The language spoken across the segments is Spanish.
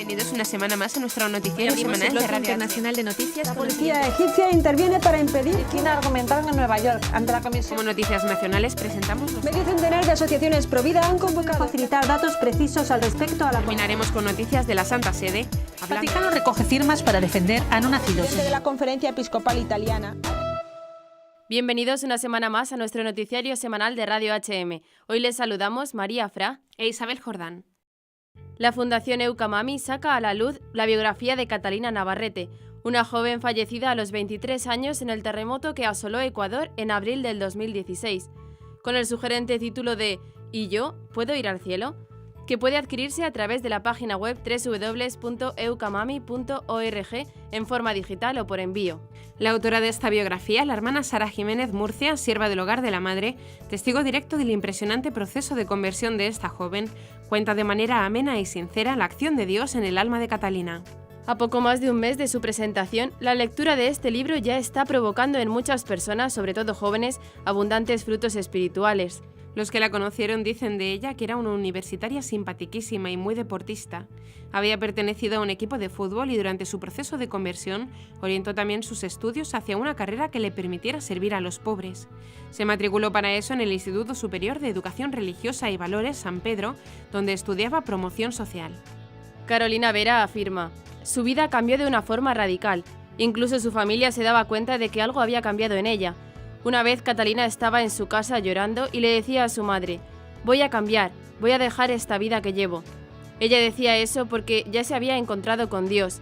Bienvenidos una semana más a nuestro noticiero semanal de Radio Internacional de Noticias. La policía egipcia interviene para impedir que argumentaran en Nueva York ante la comisión. Como noticias nacionales presentamos Medio centenar de asociaciones pro vida han convocado a facilitar datos precisos al respecto a la... Terminaremos con noticias de la Santa Sede. El Vaticano recoge firmas para defender a no nacidos. De la Conferencia Episcopal Italiana. Bienvenidos una semana más a nuestro noticiario semanal de Radio HM. Hoy les saludamos María Fra e Isabel Jordán. La Fundación Eucamami saca a la luz la biografía de Catalina Navarrete, una joven fallecida a los 23 años en el terremoto que asoló Ecuador en abril del 2016, con el sugerente título de ¿Y yo? ¿Puedo ir al cielo?, que puede adquirirse a través de la página web www.eucamami.org en forma digital o por envío. La autora de esta biografía, la hermana Sara Jiménez Murcia, sierva del Hogar de la Madre, testigo directo del impresionante proceso de conversión de esta joven, cuenta de manera amena y sincera la acción de Dios en el alma de Catalina. A poco más de un mes de su presentación, la lectura de este libro ya está provocando en muchas personas, sobre todo jóvenes, abundantes frutos espirituales. Los que la conocieron dicen de ella que era una universitaria simpatiquísima y muy deportista. Había pertenecido a un equipo de fútbol y durante su proceso de conversión orientó también sus estudios hacia una carrera que le permitiera servir a los pobres. Se matriculó para eso en el Instituto Superior de Educación Religiosa y Valores San Pedro, donde estudiaba promoción social. Carolina Vera afirma: su vida cambió de una forma radical. Incluso su familia se daba cuenta de que algo había cambiado en ella. Una vez Catalina estaba en su casa llorando y le decía a su madre: voy a cambiar, voy a dejar esta vida que llevo. Ella decía eso porque ya se había encontrado con Dios.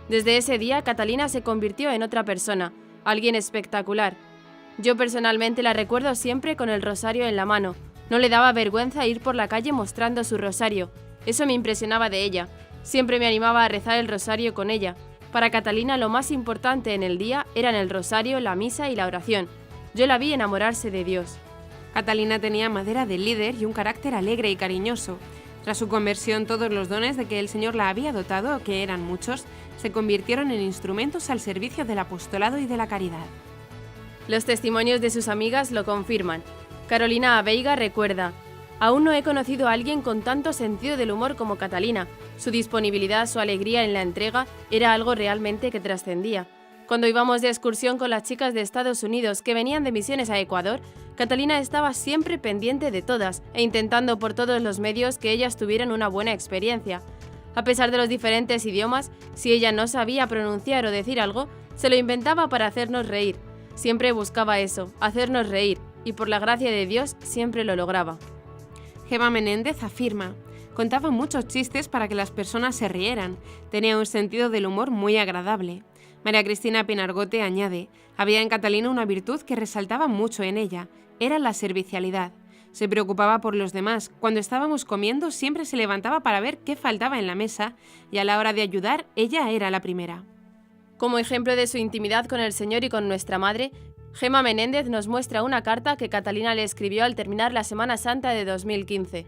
Desde ese día Catalina se convirtió en otra persona, alguien espectacular. Yo personalmente la recuerdo siempre con el rosario en la mano. No le daba vergüenza ir por la calle mostrando su rosario. Eso me impresionaba de ella. Siempre me animaba a rezar el rosario con ella. Para Catalina lo más importante en el día eran el rosario, la misa y la oración. Yo la vi enamorarse de Dios. Catalina tenía madera de líder y un carácter alegre y cariñoso. Tras su conversión, todos los dones de que el Señor la había dotado, que eran muchos, se convirtieron en instrumentos al servicio del apostolado y de la caridad. Los testimonios de sus amigas lo confirman. Carolina Abeiga recuerda: aún no he conocido a alguien con tanto sentido del humor como Catalina. Su disponibilidad, su alegría en la entrega era algo realmente que trascendía. Cuando íbamos de excursión con las chicas de Estados Unidos que venían de misiones a Ecuador, Catalina estaba siempre pendiente de todas e intentando por todos los medios que ellas tuvieran una buena experiencia. A pesar de los diferentes idiomas, si ella no sabía pronunciar o decir algo, se lo inventaba para hacernos reír. Siempre buscaba eso, hacernos reír, y por la gracia de Dios siempre lo lograba. Gema Menéndez afirma: contaba muchos chistes para que las personas se rieran, tenía un sentido del humor muy agradable. María Cristina Pinargote añade: había en Catalina una virtud que resaltaba mucho en ella, era la servicialidad. Se preocupaba por los demás. Cuando estábamos comiendo siempre se levantaba para ver qué faltaba en la mesa y a la hora de ayudar ella era la primera. Como ejemplo de su intimidad con el Señor y con nuestra Madre, Gema Menéndez nos muestra una carta que Catalina le escribió al terminar la Semana Santa de 2015.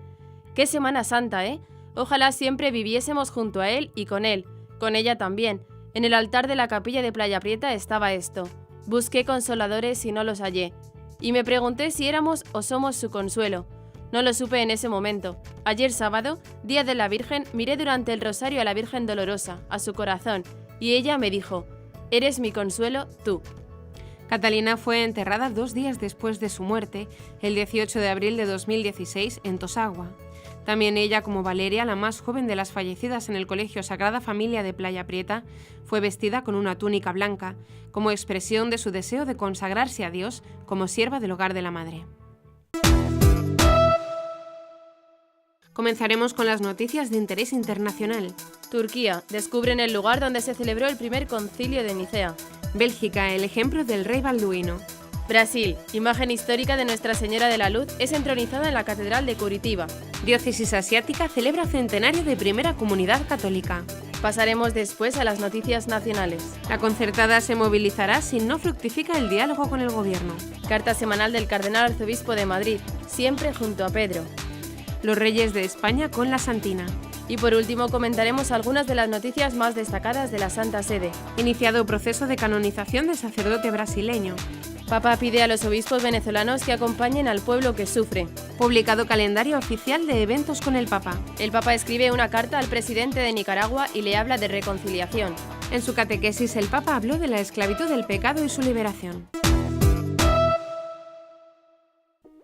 ¡Qué Semana Santa, eh! Ojalá siempre viviésemos junto a Él y con ella también. En el altar de la capilla de Playa Prieta estaba esto: busqué consoladores y no los hallé. Y me pregunté si éramos o somos su consuelo. No lo supe en ese momento. Ayer sábado, día de la Virgen, miré durante el rosario a la Virgen Dolorosa, a su corazón, y ella me dijo: eres mi consuelo, tú. Catalina fue enterrada 2 días después de su muerte, el 18 de abril de 2016, en Tosagua. También ella, como Valeria, la más joven de las fallecidas en el Colegio Sagrada Familia de Playa Prieta, fue vestida con una túnica blanca, como expresión de su deseo de consagrarse a Dios como sierva del Hogar de la Madre. Comenzaremos con las noticias de interés internacional. Turquía: descubren el lugar donde se celebró el primer concilio de Nicea. Bélgica: el ejemplo del rey Balduino. Brasil: imagen histórica de Nuestra Señora de la Luz es entronizada en la Catedral de Curitiba. Diócesis asiática celebra centenario de primera comunidad católica. Pasaremos después a las noticias nacionales. La concertada se movilizará si no fructifica el diálogo con el gobierno. Carta semanal del Cardenal Arzobispo de Madrid, siempre junto a Pedro. Los reyes de España con la Santina. Y por último comentaremos algunas de las noticias más destacadas de la Santa Sede. Iniciado proceso de canonización de sacerdote brasileño. Papa pide a los obispos venezolanos que acompañen al pueblo que sufre. Publicado calendario oficial de eventos con el Papa. El Papa escribe una carta al presidente de Nicaragua y le habla de reconciliación. En su catequesis, el Papa habló de la esclavitud del pecado y su liberación.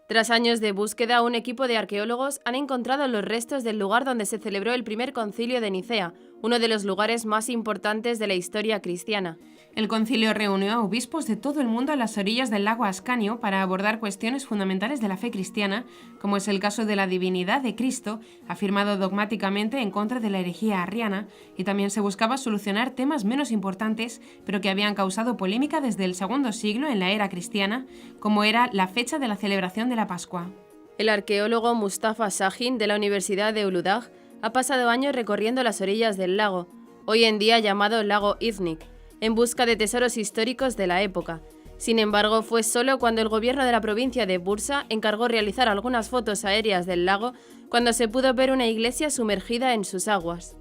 Tras años de búsqueda, un equipo de arqueólogos han encontrado los restos del lugar donde se celebró el primer concilio de Nicea, uno de los lugares más importantes de la historia cristiana. El concilio reunió a obispos de todo el mundo a las orillas del lago Ascanio para abordar cuestiones fundamentales de la fe cristiana, como es el caso de la divinidad de Cristo, afirmado dogmáticamente en contra de la herejía arriana, y también se buscaba solucionar temas menos importantes, pero que habían causado polémica desde el segundo siglo en la era cristiana, como era la fecha de la celebración de la Pascua. El arqueólogo Mustafa Sahin de la Universidad de Uludag ha pasado años recorriendo las orillas del lago, hoy en día llamado lago Iznik, en busca de tesoros históricos de la época. Sin embargo, fue solo cuando el gobierno de la provincia de Bursa encargó realizar algunas fotos aéreas del lago cuando se pudo ver una iglesia sumergida en sus aguas.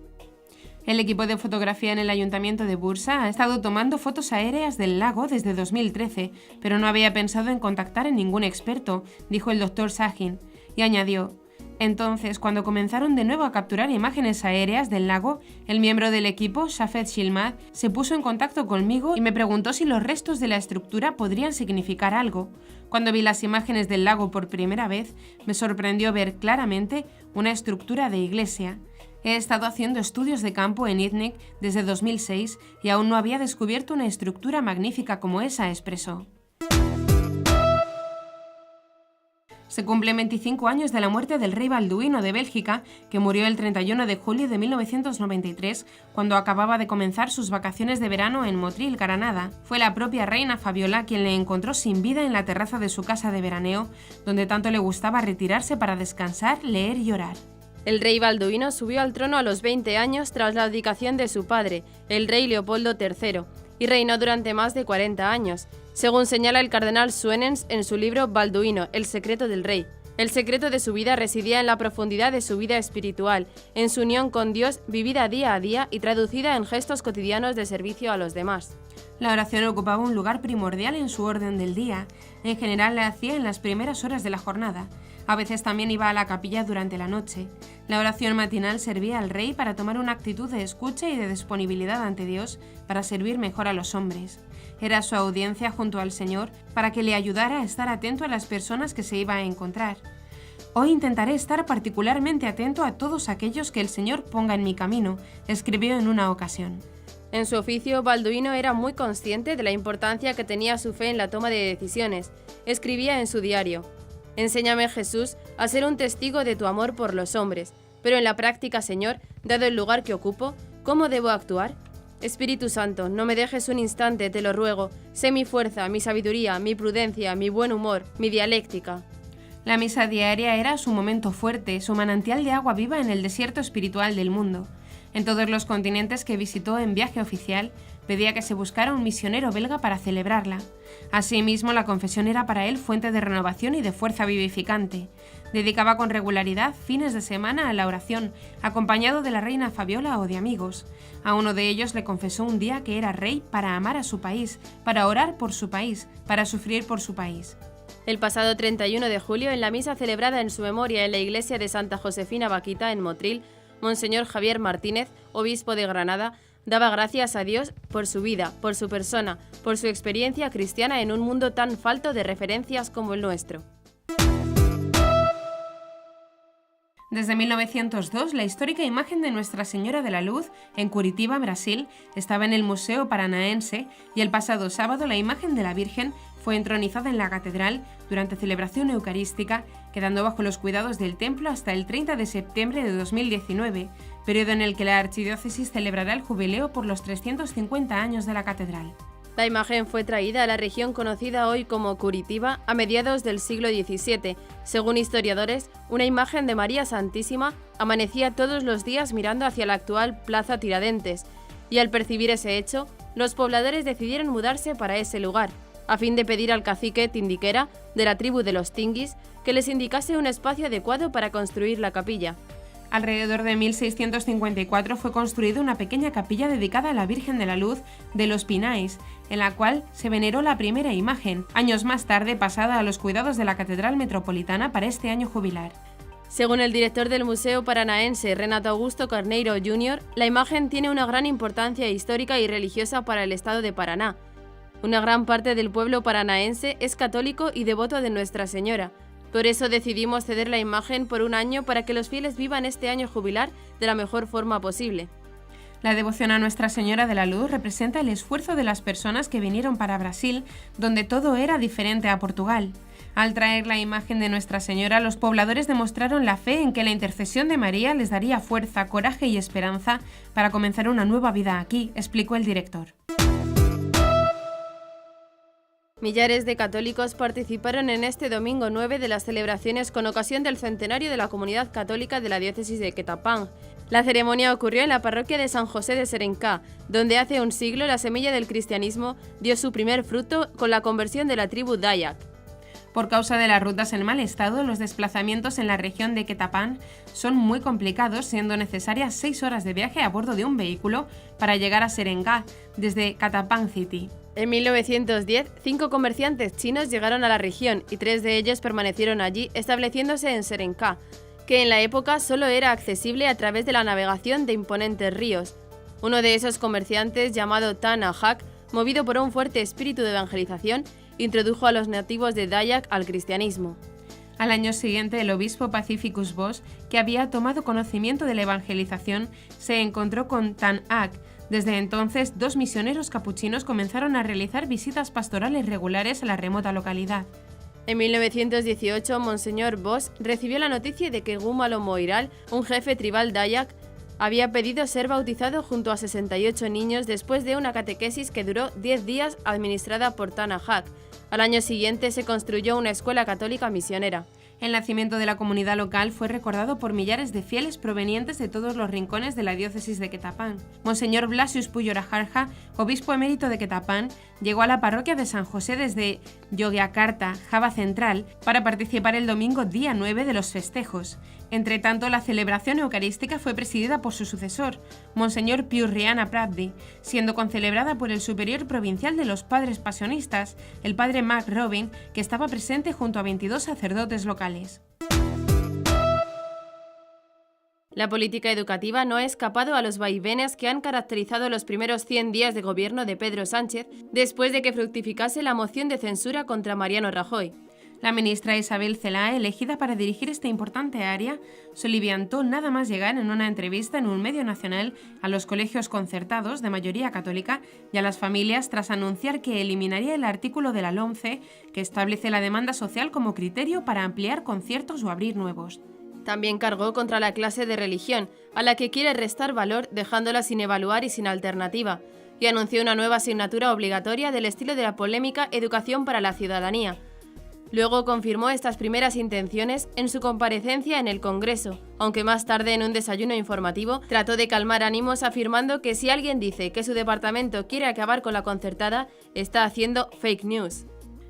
El equipo de fotografía en el ayuntamiento de Bursa ha estado tomando fotos aéreas del lago desde 2013, pero no había pensado en contactar a ningún experto, dijo el doctor Sahin, y añadió: entonces, cuando comenzaron de nuevo a capturar imágenes aéreas del lago, el miembro del equipo, Shafet Shilmad, se puso en contacto conmigo y me preguntó si los restos de la estructura podrían significar algo. Cuando vi las imágenes del lago por primera vez, me sorprendió ver claramente una estructura de iglesia. He estado haciendo estudios de campo en Iznik desde 2006 y aún no había descubierto una estructura magnífica como esa, expresó. Se cumplen 25 años de la muerte del rey Balduino de Bélgica, que murió el 31 de julio de 1993, cuando acababa de comenzar sus vacaciones de verano en Motril, Granada. Fue la propia reina Fabiola quien le encontró sin vida en la terraza de su casa de veraneo, donde tanto le gustaba retirarse para descansar, leer y orar. El rey Balduino subió al trono a los 20 años tras la abdicación de su padre, el rey Leopoldo III, y reinó durante más de 40 años, según señala el cardenal Suenens en su libro Balduino, el secreto del rey. El secreto de su vida residía en la profundidad de su vida espiritual, en su unión con Dios vivida día a día y traducida en gestos cotidianos de servicio a los demás. La oración ocupaba un lugar primordial en su orden del día. En general la hacía en las primeras horas de la jornada. A veces también iba a la capilla durante la noche. La oración matinal servía al rey para tomar una actitud de escucha y de disponibilidad ante Dios para servir mejor a los hombres. Era su audiencia junto al Señor para que le ayudara a estar atento a las personas que se iba a encontrar. Hoy intentaré estar particularmente atento a todos aquellos que el Señor ponga en mi camino, escribió en una ocasión. En su oficio, Balduino era muy consciente de la importancia que tenía su fe en la toma de decisiones. Escribía en su diario: enséñame, Jesús, a ser un testigo de tu amor por los hombres, pero en la práctica, Señor, dado el lugar que ocupo, ¿cómo debo actuar? Espíritu Santo, no me dejes un instante, te lo ruego. Sé mi fuerza, mi sabiduría, mi prudencia, mi buen humor, mi dialéctica. La misa diaria era su momento fuerte, su manantial de agua viva en el desierto espiritual del mundo. En todos los continentes que visitó en viaje oficial, pedía que se buscara un misionero belga para celebrarla. Asimismo, la confesión era para él fuente de renovación y de fuerza vivificante. Dedicaba con regularidad fines de semana a la oración, acompañado de la reina Fabiola o de amigos. A uno de ellos le confesó un día que era rey para amar a su país, para orar por su país, para sufrir por su país. El pasado 31 de julio, en la misa celebrada en su memoria en la iglesia de Santa Josefina Vaquita en Motril, Monseñor Javier Martínez, obispo de Granada, daba gracias a Dios por su vida, por su persona, por su experiencia cristiana en un mundo tan falto de referencias como el nuestro. Desde 1902, la histórica imagen de Nuestra Señora de la Luz, en Curitiba, Brasil, estaba en el Museo Paranaense y el pasado sábado la imagen de la Virgen fue entronizada en la catedral durante celebración eucarística, quedando bajo los cuidados del templo hasta el 30 de septiembre de 2019, periodo en el que la archidiócesis celebrará el jubileo por los 350 años de la catedral. La imagen fue traída a la región conocida hoy como Curitiba a mediados del siglo XVII. Según historiadores, una imagen de María Santísima amanecía todos los días mirando hacia la actual Plaza Tiradentes, y al percibir ese hecho, los pobladores decidieron mudarse para ese lugar, a fin de pedir al cacique Tindiquera, de la tribu de los Tinguis, que les indicase un espacio adecuado para construir la capilla. Alrededor de 1654 fue construida una pequeña capilla dedicada a la Virgen de la Luz de los Pinais, en la cual se veneró la primera imagen, años más tarde pasada a los cuidados de la Catedral Metropolitana para este año jubilar. Según el director del Museo Paranaense, Renato Augusto Carneiro Jr., la imagen tiene una gran importancia histórica y religiosa para el estado de Paraná. Una gran parte del pueblo paranaense es católico y devoto de Nuestra Señora. Por eso decidimos ceder la imagen por un año para que los fieles vivan este año jubilar de la mejor forma posible. La devoción a Nuestra Señora de la Luz representa el esfuerzo de las personas que vinieron para Brasil, donde todo era diferente a Portugal. Al traer la imagen de Nuestra Señora, los pobladores demostraron la fe en que la intercesión de María les daría fuerza, coraje y esperanza para comenzar una nueva vida aquí, explicó el director. Millares de católicos participaron en este domingo 9 de las celebraciones con ocasión del centenario de la Comunidad Católica de la Diócesis de Quetapán. La ceremonia ocurrió en la parroquia de San José de Serencá, donde hace un siglo la semilla del cristianismo dio su primer fruto con la conversión de la tribu Dayak. Por causa de las rutas en mal estado, los desplazamientos en la región de Quetapán son muy complicados, siendo necesarias 6 horas de viaje a bordo de un vehículo para llegar a Serencá, desde Quetapán City. En 1910, 5 comerciantes chinos llegaron a la región y 3 de ellos permanecieron allí, estableciéndose en Serencá, que en la época solo era accesible a través de la navegación de imponentes ríos. Uno de esos comerciantes, llamado Tan Ahak, movido por un fuerte espíritu de evangelización, introdujo a los nativos de Dayak al cristianismo. Al año siguiente, el obispo Pacificus Vos, que había tomado conocimiento de la evangelización, se encontró con Tan Ahak. Desde entonces, 2 misioneros capuchinos comenzaron a realizar visitas pastorales regulares a la remota localidad. En 1918, Monseñor Vos recibió la noticia de que Gúmalo Moiral, un jefe tribal Dayak, había pedido ser bautizado junto a 68 niños después de una catequesis que duró 10 días administrada por Tan Ahak. Al año siguiente se construyó una escuela católica misionera. El nacimiento de la comunidad local fue recordado por millares de fieles provenientes de todos los rincones de la diócesis de Quetapán. Monseñor Blasius Puyorajarja, obispo emérito de Quetapán, llegó a la parroquia de San José desde Yogyakarta, Java Central, para participar el domingo día 9 de los festejos. Entre tanto, la celebración eucarística fue presidida por su sucesor, Monseñor Piurriana Pravdi, siendo concelebrada por el superior provincial de los padres pasionistas, el padre Mark Robin, que estaba presente junto a 22 sacerdotes locales. La política educativa no ha escapado a los vaivenes que han caracterizado los primeros 100 días de gobierno de Pedro Sánchez, después de que fructificase la moción de censura contra Mariano Rajoy. La ministra Isabel Celaá, elegida para dirigir esta importante área, soliviantó nada más llegar en una entrevista en un medio nacional a los colegios concertados de mayoría católica y a las familias tras anunciar que eliminaría el artículo de la LOMCE que establece la demanda social como criterio para ampliar conciertos o abrir nuevos. También cargó contra la clase de religión, a la que quiere restar valor dejándola sin evaluar y sin alternativa, y anunció una nueva asignatura obligatoria del estilo de la polémica Educación para la Ciudadanía. Luego confirmó estas primeras intenciones en su comparecencia en el Congreso, aunque más tarde en un desayuno informativo trató de calmar ánimos afirmando que si alguien dice que su departamento quiere acabar con la concertada, está haciendo fake news.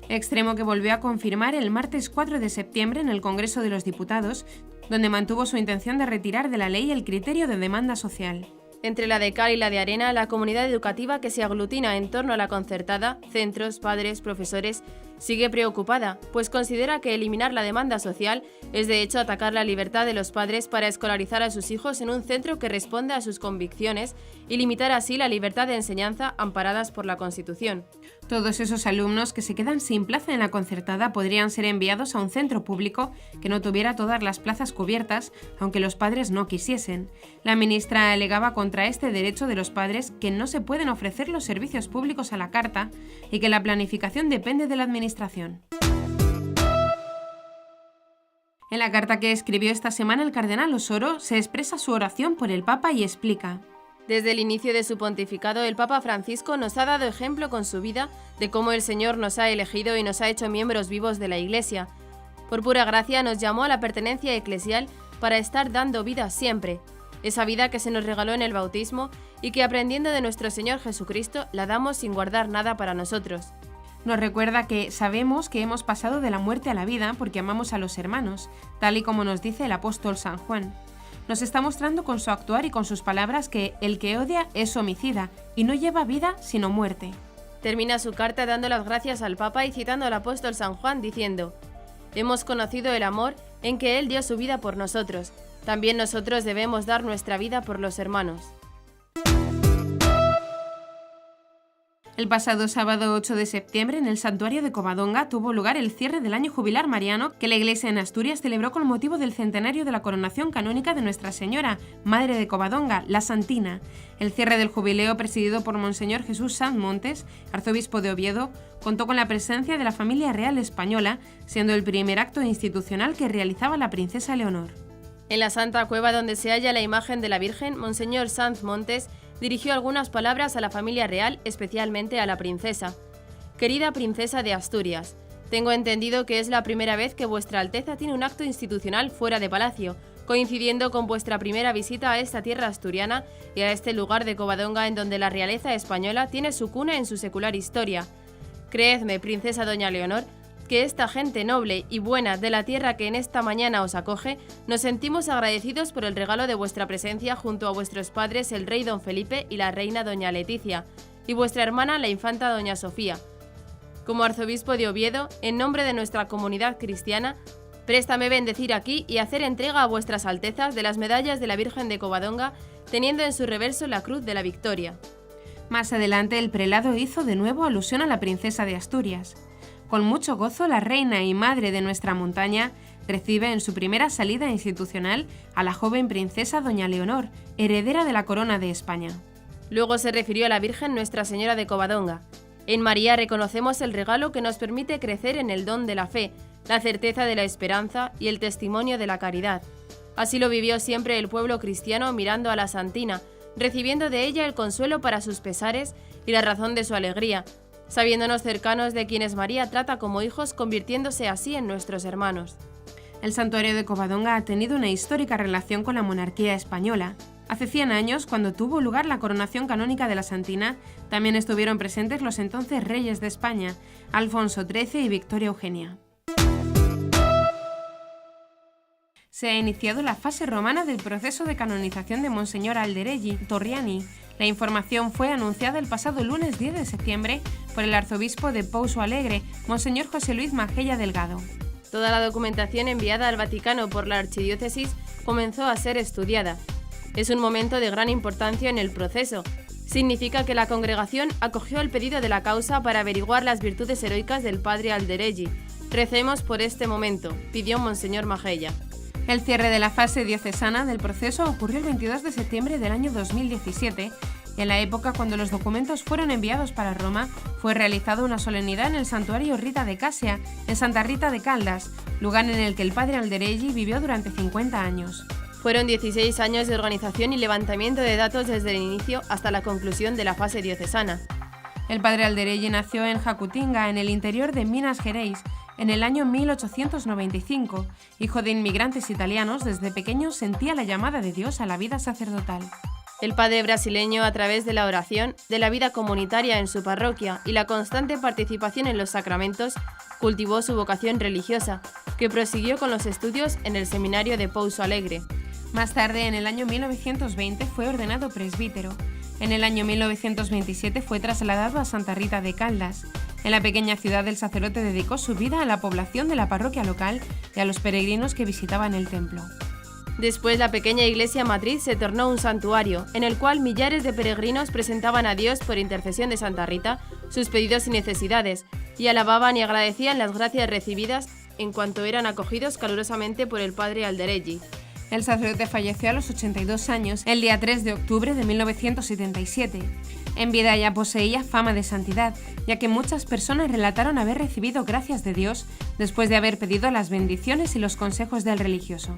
Extremo que volvió a confirmar el martes 4 de septiembre en el Congreso de los Diputados, donde mantuvo su intención de retirar de la ley el criterio de demanda social. Entre la de cal y la de arena, la comunidad educativa que se aglutina en torno a la concertada, centros, padres, profesores, sigue preocupada, pues considera que eliminar la demanda social es de hecho atacar la libertad de los padres para escolarizar a sus hijos en un centro que responda a sus convicciones y limitar así la libertad de enseñanza amparadas por la Constitución. Todos esos alumnos que se quedan sin plaza en la concertada podrían ser enviados a un centro público que no tuviera todas las plazas cubiertas, aunque los padres no quisiesen. La ministra alegaba contra este derecho de los padres que no se pueden ofrecer los servicios públicos a la carta y que la planificación depende de la administración. En la carta que escribió esta semana el cardenal Osoro se expresa su oración por el Papa y explica: desde el inicio de su pontificado, el Papa Francisco nos ha dado ejemplo con su vida de cómo el Señor nos ha elegido y nos ha hecho miembros vivos de la Iglesia. Por pura gracia nos llamó a la pertenencia eclesial para estar dando vida siempre, esa vida que se nos regaló en el bautismo y que aprendiendo de nuestro Señor Jesucristo la damos sin guardar nada para nosotros. Nos recuerda que sabemos que hemos pasado de la muerte a la vida porque amamos a los hermanos, tal y como nos dice el apóstol San Juan. nos está mostrando con su actuar y con sus palabras que el que odia es homicida y no lleva vida sino muerte. Termina su carta dando las gracias al Papa y citando al apóstol San Juan diciendo: «Hemos conocido el amor en que Él dio su vida por nosotros. También nosotros debemos dar nuestra vida por los hermanos». El pasado sábado 8 de septiembre, en el santuario de Covadonga, tuvo lugar el cierre del año jubilar mariano que la Iglesia en Asturias celebró con motivo del centenario de la coronación canónica de Nuestra Señora, Madre de Covadonga, la Santina. El cierre del jubileo, presidido por Monseñor Jesús Sanz Montes, arzobispo de Oviedo, contó con la presencia de la familia real española, siendo el primer acto institucional que realizaba la princesa Leonor. En la Santa Cueva donde se halla la imagen de la Virgen, Monseñor Sanz Montes dirigió algunas palabras a la familia real, especialmente a la princesa. «Querida princesa de Asturias, tengo entendido que es la primera vez que vuestra Alteza tiene un acto institucional fuera de palacio, coincidiendo con vuestra primera visita a esta tierra asturiana y a este lugar de Covadonga en donde la realeza española tiene su cuna en su secular historia. Creedme, princesa doña Leonor, que esta gente noble y buena de la tierra que en esta mañana os acoge, nos sentimos agradecidos por el regalo de vuestra presencia junto a vuestros padres el rey don Felipe y la reina doña Leticia, y vuestra hermana la infanta doña Sofía. Como arzobispo de Oviedo, en nombre de nuestra comunidad cristiana, préstame bendecir aquí y hacer entrega a vuestras altezas de las medallas de la Virgen de Covadonga, teniendo en su reverso la cruz de la Victoria». Más adelante, el prelado hizo de nuevo alusión a la princesa de Asturias. Con mucho gozo, la reina y madre de nuestra montaña recibe en su primera salida institucional a la joven princesa doña Leonor, heredera de la corona de España. Luego se refirió a la Virgen Nuestra Señora de Covadonga. «En María reconocemos el regalo que nos permite crecer en el don de la fe, la certeza de la esperanza y el testimonio de la caridad. Así lo vivió siempre el pueblo cristiano mirando a la Santina, recibiendo de ella el consuelo para sus pesares y la razón de su alegría, sabiéndonos cercanos de quienes María trata como hijos, convirtiéndose así en nuestros hermanos». El santuario de Covadonga ha tenido una histórica relación con la monarquía española. Hace 100 años, cuando tuvo lugar la coronación canónica de la Santina, también estuvieron presentes los entonces reyes de España, Alfonso XIII y Victoria Eugenia. Se ha iniciado la fase romana del proceso de canonización de Monseñor Alderegui Torriani. La información fue anunciada el pasado lunes 10 de septiembre por el arzobispo de Pouso Alegre, Monseñor José Luis Majella Delgado. Toda la documentación enviada al Vaticano por la archidiócesis comenzó a ser estudiada. Es un momento de gran importancia en el proceso. Significa que la congregación acogió el pedido de la causa para averiguar las virtudes heroicas del padre Alderegui. Recemos por este momento, pidió Monseñor Majella. El cierre de la fase diocesana del proceso ocurrió el 22 de septiembre del año 2017 y en la época cuando los documentos fueron enviados para Roma fue realizada una solemnidad en el santuario Rita de Casia, en Santa Rita de Caldas, lugar en el que el padre Alderegui vivió durante 50 años. Fueron 16 años de organización y levantamiento de datos desde el inicio hasta la conclusión de la fase diocesana. El padre Alderegui nació en Jacutinga, en el interior de Minas Gerais, en el año 1895. Hijo de inmigrantes italianos, desde pequeño sentía la llamada de Dios a la vida sacerdotal. El padre brasileño, a través de la oración, de la vida comunitaria en su parroquia y la constante participación en los sacramentos, cultivó su vocación religiosa, que prosiguió con los estudios en el seminario de Pouso Alegre. Más tarde, en el año 1920, fue ordenado presbítero. En el año 1927 fue trasladado a Santa Rita de Caldas. En la pequeña ciudad, el sacerdote dedicó su vida a la población de la parroquia local y a los peregrinos que visitaban el templo. Después, la pequeña iglesia matriz se tornó un santuario, en el cual millares de peregrinos presentaban a Dios, por intercesión de Santa Rita, sus pedidos y necesidades, y alababan y agradecían las gracias recibidas en cuanto eran acogidos calurosamente por el padre Alderegui. El sacerdote falleció a los 82 años, el día 3 de octubre de 1977. En vida ya poseía fama de santidad, ya que muchas personas relataron haber recibido gracias de Dios después de haber pedido las bendiciones y los consejos del religioso.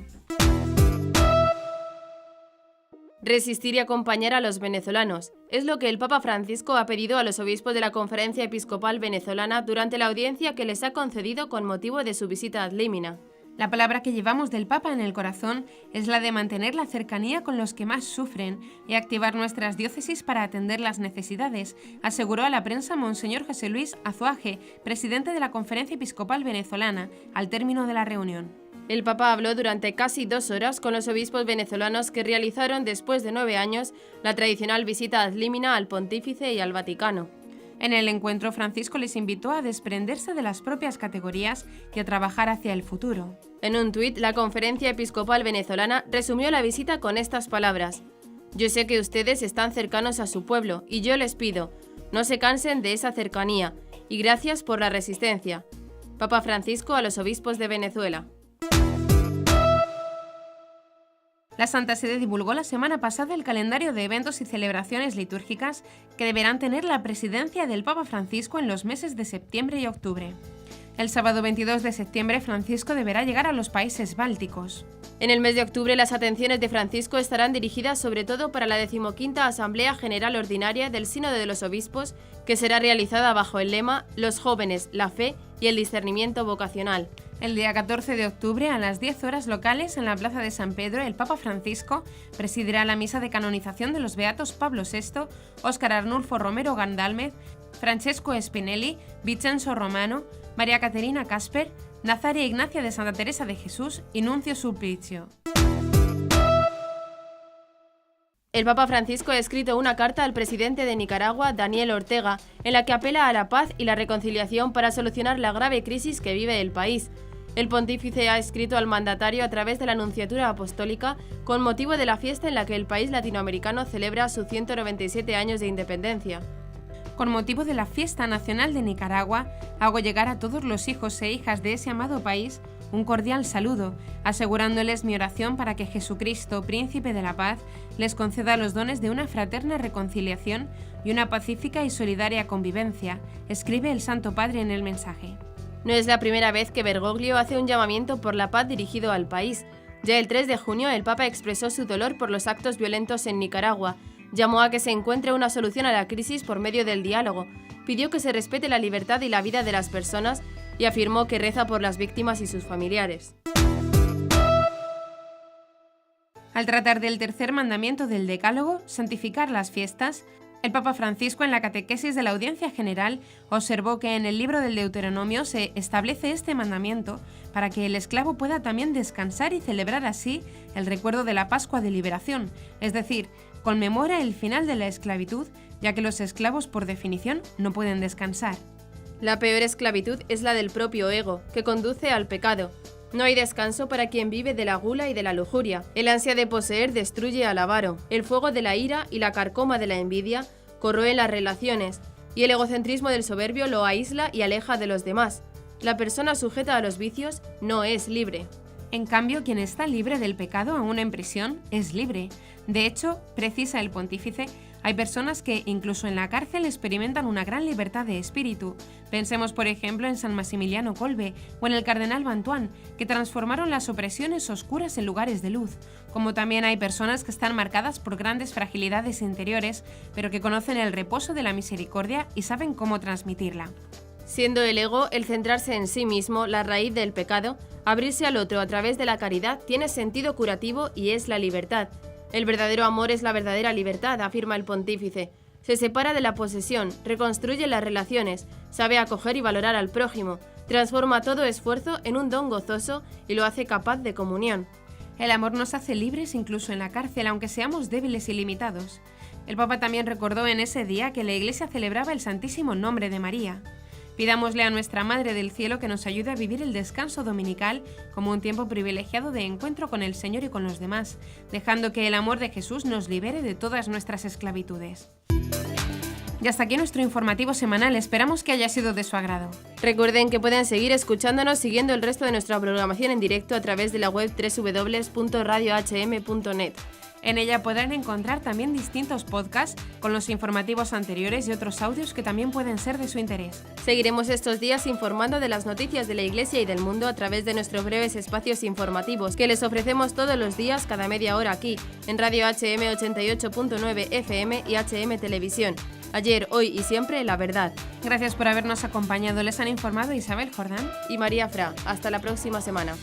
Resistir y acompañar a los venezolanos es lo que el Papa Francisco ha pedido a los obispos de la Conferencia Episcopal Venezolana durante la audiencia que les ha concedido con motivo de su visita a Límina. La palabra que llevamos del Papa en el corazón es la de mantener la cercanía con los que más sufren y activar nuestras diócesis para atender las necesidades, aseguró a la prensa Monseñor José Luis Azuaje, presidente de la Conferencia Episcopal Venezolana, al término de la reunión. El Papa habló durante casi 2 horas con los obispos venezolanos que realizaron después de 9 años la tradicional visita ad limina al Pontífice y al Vaticano. En el encuentro, Francisco les invitó a desprenderse de las propias categorías y a trabajar hacia el futuro. En un tuit, la Conferencia Episcopal Venezolana resumió la visita con estas palabras: «Yo sé que ustedes están cercanos a su pueblo y yo les pido, no se cansen de esa cercanía y gracias por la resistencia». Papa Francisco a los obispos de Venezuela. La Santa Sede divulgó la semana pasada el calendario de eventos y celebraciones litúrgicas que deberán tener la presidencia del Papa Francisco en los meses de septiembre y octubre. El sábado 22 de septiembre, Francisco deberá llegar a los países bálticos. En el mes de octubre, las atenciones de Francisco estarán dirigidas sobre todo para la 15ª Asamblea General Ordinaria del Sínodo de los Obispos, que será realizada bajo el lema «Los jóvenes, la fe y el discernimiento vocacional». El día 14 de octubre, a las 10 horas locales, en la Plaza de San Pedro, el Papa Francisco presidirá la misa de canonización de los beatos Pablo VI, Óscar Arnulfo Romero Gandálmez, Francesco Spinelli, Vincenzo Romano, María Caterina Casper, Nazaria Ignacia de Santa Teresa de Jesús y Nuncio Sulpicio. El Papa Francisco ha escrito una carta al presidente de Nicaragua, Daniel Ortega, en la que apela a la paz y la reconciliación para solucionar la grave crisis que vive el país. El pontífice ha escrito al mandatario a través de la Nunciatura Apostólica con motivo de la fiesta en la que el país latinoamericano celebra sus 197 años de independencia. Con motivo de la Fiesta Nacional de Nicaragua, hago llegar a todos los hijos e hijas de ese amado país un cordial saludo, asegurándoles mi oración para que Jesucristo, Príncipe de la Paz, les conceda los dones de una fraterna reconciliación y una pacífica y solidaria convivencia, escribe el Santo Padre en el mensaje. No es la primera vez que Bergoglio hace un llamamiento por la paz dirigido al país. Ya el 3 de junio el Papa expresó su dolor por los actos violentos en Nicaragua, llamó a que se encuentre una solución a la crisis por medio del diálogo, pidió que se respete la libertad y la vida de las personas y afirmó que reza por las víctimas y sus familiares. Al tratar del tercer mandamiento del Decálogo, santificar las fiestas, el Papa Francisco, en la catequesis de la Audiencia General, observó que en el libro del Deuteronomio se establece este mandamiento para que el esclavo pueda también descansar y celebrar así el recuerdo de la Pascua de Liberación, es decir, conmemora el final de la esclavitud, ya que los esclavos, por definición, no pueden descansar. La peor esclavitud es la del propio ego, que conduce al pecado. No hay descanso para quien vive de la gula y de la lujuria. El ansia de poseer destruye al avaro. El fuego de la ira y la carcoma de la envidia corroen las relaciones, y el egocentrismo del soberbio lo aísla y aleja de los demás. La persona sujeta a los vicios no es libre. En cambio, quien está libre del pecado, aún en prisión, es libre. De hecho, precisa el pontífice, hay personas que, incluso en la cárcel, experimentan una gran libertad de espíritu. Pensemos, por ejemplo, en San Maximiliano Kolbe o en el cardenal Bantuán, que transformaron las opresiones oscuras en lugares de luz. Como también hay personas que están marcadas por grandes fragilidades interiores, pero que conocen el reposo de la misericordia y saben cómo transmitirla. Siendo el ego, el centrarse en sí mismo, la raíz del pecado, abrirse al otro a través de la caridad tiene sentido curativo y es la libertad. El verdadero amor es la verdadera libertad, afirma el pontífice. Se separa de la posesión, reconstruye las relaciones, sabe acoger y valorar al prójimo, transforma todo esfuerzo en un don gozoso y lo hace capaz de comunión. El amor nos hace libres incluso en la cárcel, aunque seamos débiles y limitados. El Papa también recordó en ese día que la Iglesia celebraba el Santísimo Nombre de María. Pidámosle a nuestra Madre del Cielo que nos ayude a vivir el descanso dominical como un tiempo privilegiado de encuentro con el Señor y con los demás, dejando que el amor de Jesús nos libere de todas nuestras esclavitudes. Y hasta aquí nuestro informativo semanal, esperamos que haya sido de su agrado. Recuerden que pueden seguir escuchándonos siguiendo el resto de nuestra programación en directo a través de la web www.radiohm.net. En ella podrán encontrar también distintos podcasts con los informativos anteriores y otros audios que también pueden ser de su interés. Seguiremos estos días informando de las noticias de la Iglesia y del mundo a través de nuestros breves espacios informativos que les ofrecemos todos los días cada media hora aquí, en Radio HM 88.9 FM y HM Televisión. Ayer, hoy y siempre, la verdad. Gracias por habernos acompañado. Les han informado Isabel Jordán y María Fra. Hasta la próxima semana.